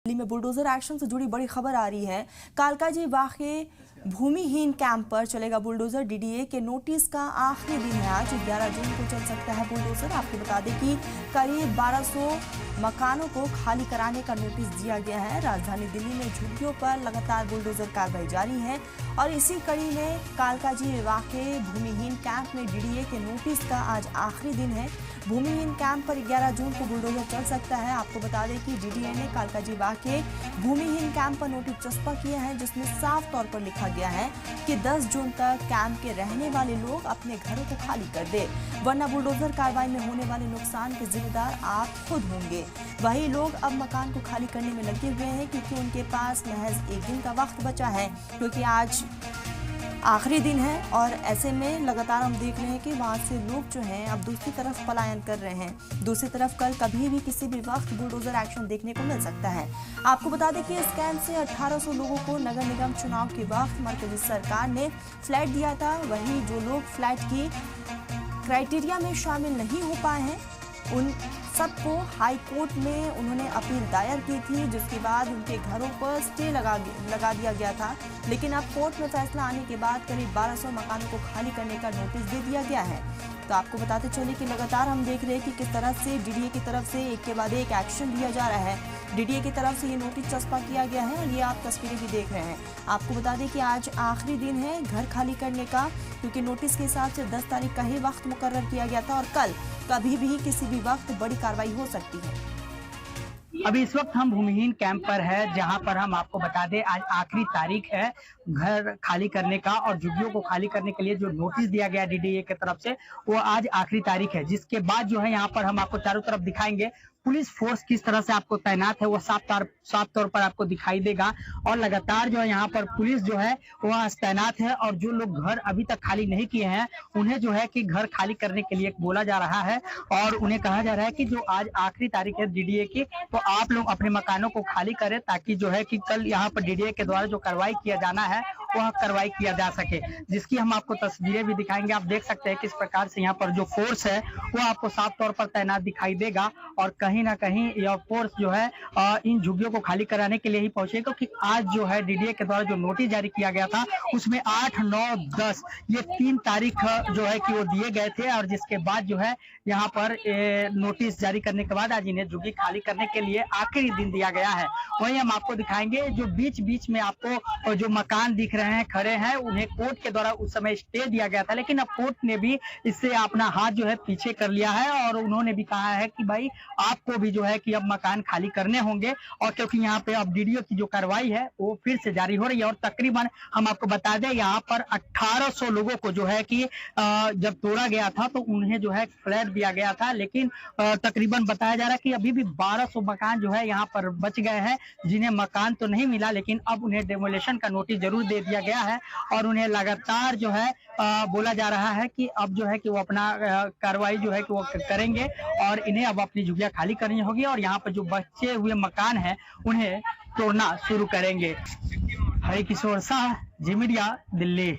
दिल्ली में bulldozer action से जुड़ी बड़ी खबर आ रही है। कालकाजी वाक़े भूमिहीन कैंप पर चलेगा बुलडोजर। डीडीए के नोटिस का आखिरी दिन है आज, 11 जून को चल सकता है बुलडोजर। आपको बता दें कि करीब 1200 मकानों को खाली कराने का नोटिस दिया गया है। राजधानी दिल्ली में झुग्गियों पर लगातार बुलडोजर कार्रवाई जारी है और इसी कड़ी में कालकाजी वाक़े भूमिहीन कैंप में डीडीए के नोटिस का आज आखिरी दिन है। भूमिहीन कैंप पर 11 जून को बुलडोजर चल सकता है। आपको बता दें कि डीडीए ने कालकाजी वाक़े भूमिहीन कैंप पर नोटिस चस्पा किया है, जिसमें साफ तौर पर लिखा गया है कि 10 जून तक कैंप के रहने वाले लोग अपने घरों को खाली कर दे, वरना बुलडोजर कार्रवाई में होने वाले नुकसान के जिम्मेदार आप खुद होंगे। वही लोग अब मकान को खाली करने में लगे हुए हैं क्योंकि उनके पास महज एक दिन का वक्त बचा है, क्योंकि आज आखिरी दिन है और ऐसे में लगातार हम देख रहे हैं कि वहाँ से लोग जो हैं अब दूसरी तरफ पलायन कर रहे हैं। दूसरी तरफ कल कभी भी किसी भी वक्त बुलडोजर एक्शन देखने को मिल सकता है। आपको बता दें कि इस कैंप से 1800 लोगों को नगर निगम चुनाव के वक्त मरकजी सरकार ने फ्लैट दिया था। वहीं जो लोग फ्लैट की क्राइटेरिया में शामिल नहीं हो पाए हैं उन सबको हाई कोर्ट में उन्होंने अपील दायर की थी, जिसके बाद उनके घरों पर स्टे लगा दिया गया था। लेकिन अब कोर्ट में फैसला आने के बाद करीब 1200 मकानों को खाली करने का नोटिस दे दिया गया है। तो आपको बताते चले कि लगातार हम देख रहे हैं कि किस तरह से डीडीए की तरफ से एक के बाद एक एक्शन लिया जा रहा है। डीडीए की तरफ से ये नोटिस चस्पा किया गया है और ये आप तस्वीरें भी देख रहे हैं। आपको बता दें कि आज आखिरी दिन है घर खाली करने का, क्योंकि नोटिस के हिसाब से 10 तारीख का ही वक्त मुकर्रर किया गया था और कल कभी भी किसी भी वक्त बड़ी कार्रवाई हो सकती है। अभी इस वक्त हम भूमिहीन कैंप पर है, जहां पर हम आपको बता दें आज आखिरी तारीख है घर खाली करने का और झुग्गियों को खाली करने के लिए जो नोटिस दिया गया डीडीए की तरफ से वो आज आखिरी तारीख है। जिसके बाद जो है यहाँ पर हम आपको चारों तरफ दिखाएंगे पुलिस फोर्स किस तरह से आपको तैनात है, वो साफ तौर पर आपको दिखाई देगा और लगातार जो है यहाँ पर पुलिस जो है वह तैनात है और जो लोग घर अभी तक खाली नहीं किए हैं उन्हें जो है कि घर खाली करने के लिए बोला जा रहा है और उन्हें कहा जा रहा है कि जो आज आखिरी तारीख है डीडीए की, तो आप लोग अपने मकानों को खाली करें ताकि जो है कि कल यहाँ पर डीडीए के द्वारा जो कार्रवाई किया जाना है वह कार्रवाई किया जा सके। जिसकी हम आपको तस्वीरें भी दिखाएंगे। आप देख सकते हैं किस प्रकार से यहाँ पर जो फोर्स है वो आपको साफ तौर पर तैनात दिखाई देगा और कहीं ना कहीं यह फोर्स जो है इन झुग्गियों को खाली कराने के लिए ही पहुंचे, क्योंकि आज जो है डीडीए के द्वारा जो नोटिस जारी किया गया था उसमें 8, 9, 10 ये 3 तारीख जो है कि वो दिए गए थे और जिसके बाद जो है यहाँ पर नोटिस जारी करने के बाद आज इन्हें झुग्गी खाली करने के लिए आखिरी दिन दिया गया है। वही हम आपको दिखाएंगे जो बीच बीच में आपको जो मकान दिख रहे हैं खड़े हैं उन्हें कोर्ट के द्वारा उस समय स्टे दिया गया था, लेकिन अब कोर्ट ने भी इससे अपना हाथ जो है पीछे कर लिया है और उन्होंने भी कहा है कि भाई आपको भी जो है कि अब मकान खाली करने होंगे और क्योंकि यहाँ पे अब डीडीओ की जो कार्रवाई है वो फिर से जारी हो रही है और तकरीबन हम आपको बता दें यहाँ पर 1800 लोगों को जो है कि जब तोड़ा गया था तो उन्हें जो है फ्लैट दिया गया था, लेकिन तकरीबन बताया जा रहा है कि अभी भी 1200 मकान जो है यहाँ पर बच गए हैं जिन्हें मकान तो नहीं मिला, लेकिन अब उन्हें डेमोलेशन का नोटिस जरूर दे दिया गया है और उन्हें लगातार जो है बोला जा रहा है कि अब जो है कि वो अपना कार्रवाई जो है कि वो करेंगे और इन्हें अब अपनी झुग्गियां खाली करनी होगी और यहाँ पर जो बचे हुए मकान हैं उन्हें तोड़ना शुरू करेंगे। हरि किशोर शाह, जी मीडिया, दिल्ली।